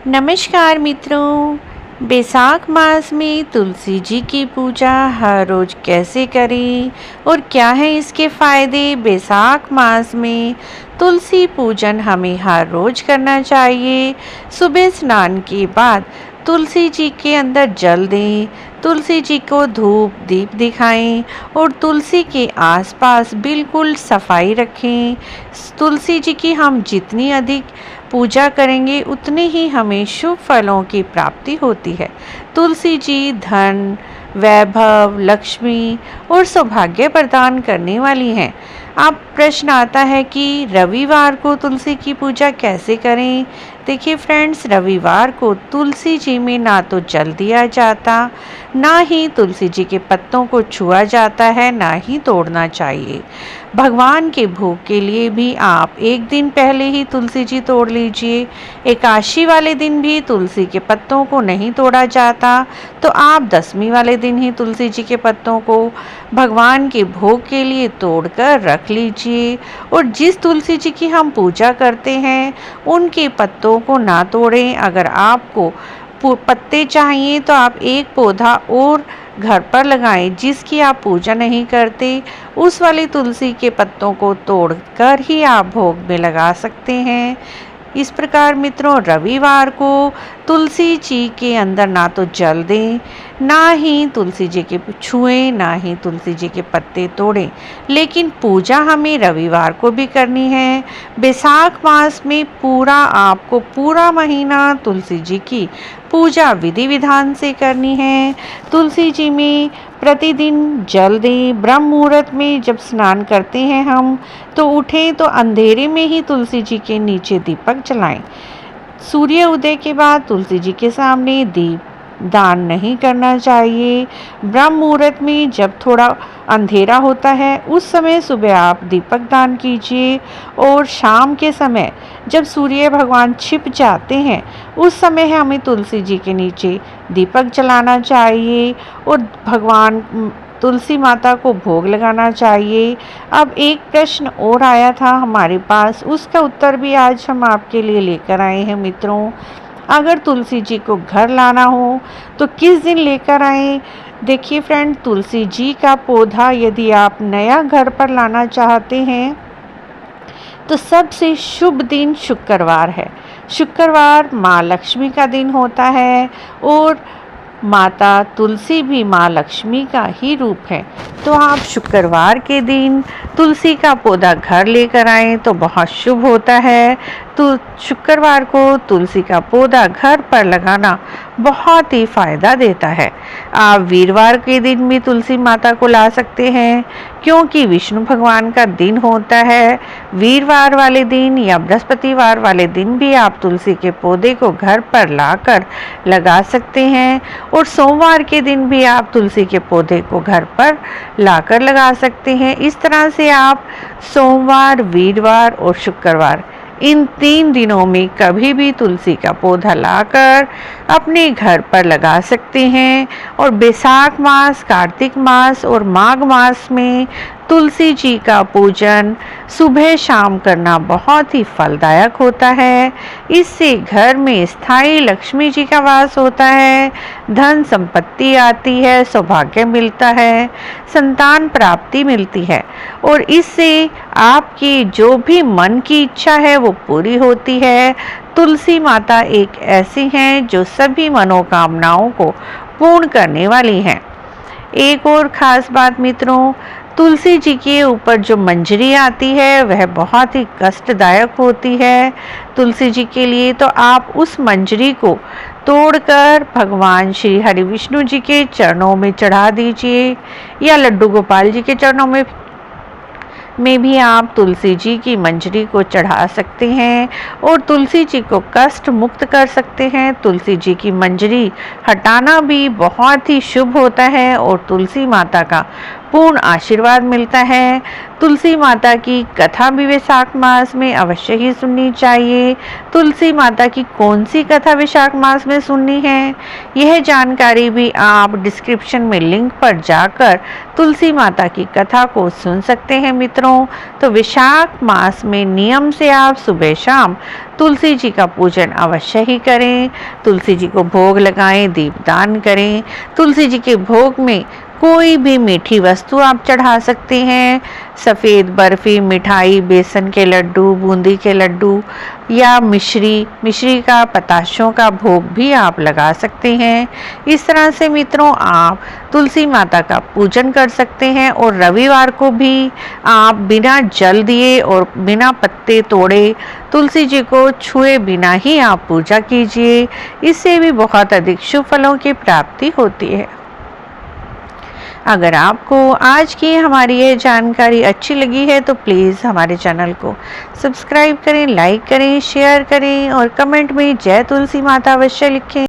नमस्कार मित्रों। बैसाख मास में तुलसी जी की पूजा हर रोज कैसे करें और क्या है इसके फायदे। बैसाख मास में तुलसी पूजन हमें हर रोज करना चाहिए। सुबह स्नान के बाद तुलसी जी के अंदर जल दें, तुलसी जी को धूप दीप दिखाएं और तुलसी के आसपास बिल्कुल सफाई रखें। तुलसी जी की हम जितनी अधिक पूजा करेंगे उतने ही हमें शुभ फलों की प्राप्ति होती है। तुलसी जी धन, वैभव, लक्ष्मी और सौभाग्य प्रदान करने वाली हैं। अब प्रश्न आता है कि रविवार को तुलसी की पूजा कैसे करें। देखिए फ्रेंड्स, रविवार को तुलसी जी में ना तो जल दिया जाता, ना ही तुलसी जी के पत्तों को छुआ जाता है, ना ही तोड़ना चाहिए। भगवान के भोग के लिए भी आप एक दिन पहले ही तुलसी जी तोड़ लीजिए। एकादशी वाले दिन भी तुलसी के पत्तों को नहीं तोड़ा जाता, तो आप दशमी वाले दिन ही तुलसी जी के पत्तों को भगवान के भोग के लिए तोड़कर रख लीजिए। और जिस तुलसी जी की हम पूजा करते हैं उनके पत्तों को ना तोड़ें। अगर आपको पत्ते चाहिए तो आप एक पौधा और घर पर लगाएं। जिसकी आप पूजा नहीं करते उस वाली तुलसी के पत्तों को तोड़कर ही आप भोग में लगा सकते हैं। इस प्रकार मित्रों, रविवार को तुलसी जी के अंदर ना तो जल दें, ना ही तुलसी जी के छुएं, ना ही तुलसी जी के पत्ते तोड़ें। लेकिन पूजा हमें रविवार को भी करनी है। बैसाख मास में आपको पूरा महीना तुलसी जी की पूजा विधि विधान से करनी है। तुलसी जी में प्रतिदिन जल दें। ब्रह्म मुहूर्त में जब स्नान करते हैं हम तो उठें तो अंधेरे में ही तुलसी जी के नीचे दीपक जलाएं। सूर्य उदय के बाद तुलसी जी के सामने दीप दान नहीं करना चाहिए। ब्रह्म मुहूर्त में जब थोड़ा अंधेरा होता है उस समय सुबह आप दीपक दान कीजिए, और शाम के समय जब सूर्य भगवान छिप जाते हैं उस समय हमें तुलसी जी के नीचे दीपक जलाना चाहिए और भगवान तुलसी माता को भोग लगाना चाहिए। अब एक प्रश्न और आया था हमारे पास, उसका उत्तर भी आज हम आपके लिए लेकर आए हैं मित्रों। अगर तुलसी जी को घर लाना हो तो किस दिन लेकर आएं। देखिए फ्रेंड, तुलसी जी का पौधा यदि आप नया घर पर लाना चाहते हैं तो सबसे शुभ दिन शुक्रवार है। शुक्रवार माँ लक्ष्मी का दिन होता है और माता तुलसी भी माँ लक्ष्मी का ही रूप है। तो आप शुक्रवार के दिन तुलसी का पौधा घर लेकर आएं तो बहुत शुभ होता है। तो शुक्रवार को तुलसी का पौधा घर पर लगाना बहुत ही फायदा देता है। आप वीरवार के दिन भी तुलसी माता को ला सकते हैं, क्योंकि विष्णु भगवान का दिन होता है। वीरवार वाले दिन या बृहस्पतिवार वाले दिन भी आप तुलसी के पौधे को घर पर लाकर लगा सकते हैं, और सोमवार के दिन भी आप तुलसी के पौधे को घर पर लाकर लगा सकते हैं। इस तरह से आप सोमवार, वीरवार और शुक्रवार इन 3 दिनों में कभी भी तुलसी का पौधा लाकर अपने घर पर लगा सकते हैं। और बैसाख मास, कार्तिक मास और माघ मास में तुलसी जी का पूजन सुबह शाम करना बहुत ही फलदायक होता है। इससे घर में स्थायी लक्ष्मी जी का वास होता है, धन संपत्ति आती है, सौभाग्य मिलता है, संतान प्राप्ति मिलती है, और इससे आपकी जो भी मन की इच्छा है वो पूरी होती है। तुलसी माता एक ऐसी हैं जो सभी मनोकामनाओं को पूर्ण करने वाली हैं। एक और खास बात मित्रों, तुलसी जी के ऊपर जो मंजरी आती है वह बहुत ही कष्टदायक होती है तुलसी जी के लिए। तो आप उस मंजरी को तोड़कर भगवान श्री हरि विष्णु जी के चरणों में चढ़ा दीजिए, या लड्डू गोपाल जी के चरणों में भी आप तुलसी जी की मंजरी को चढ़ा सकते हैं और तुलसी जी को कष्ट मुक्त कर सकते हैं। तुलसी जी की मंजरी हटाना भी बहुत ही शुभ होता है और तुलसी माता का पूर्ण आशीर्वाद मिलता है। तुलसी माता की कथा भी वैशाख मास में अवश्य ही सुननी चाहिए। तुलसी माता की कौन सी कथा वैशाख मास में सुननी है, यह जानकारी भी आप डिस्क्रिप्शन में लिंक पर जाकर तुलसी माता की कथा को सुन सकते हैं मित्रों। तो वैशाख मास में नियम से आप सुबह शाम तुलसी जी का पूजन अवश्य ही करें। तुलसी जी को भोग लगाएं, दीपदान करें। तुलसी जी के भोग में कोई भी मीठी वस्तु आप चढ़ा सकते हैं। सफ़ेद बर्फ़ी, मिठाई, बेसन के लड्डू, बूंदी के लड्डू या मिश्री का, पताशों का भोग भी आप लगा सकते हैं। इस तरह से मित्रों आप तुलसी माता का पूजन कर सकते हैं। और रविवार को भी आप बिना जल दिए और बिना पत्ते तोड़े तुलसी जी को छुए बिना ही आप पूजा कीजिए। इससे भी बहुत अधिक शुभ फलों की प्राप्ति होती है। अगर आपको आज की हमारी ये जानकारी अच्छी लगी है तो प्लीज़ हमारे चैनल को सब्सक्राइब करें, लाइक करें, शेयर करें और कमेंट में जय तुलसी माता अवश्य लिखें।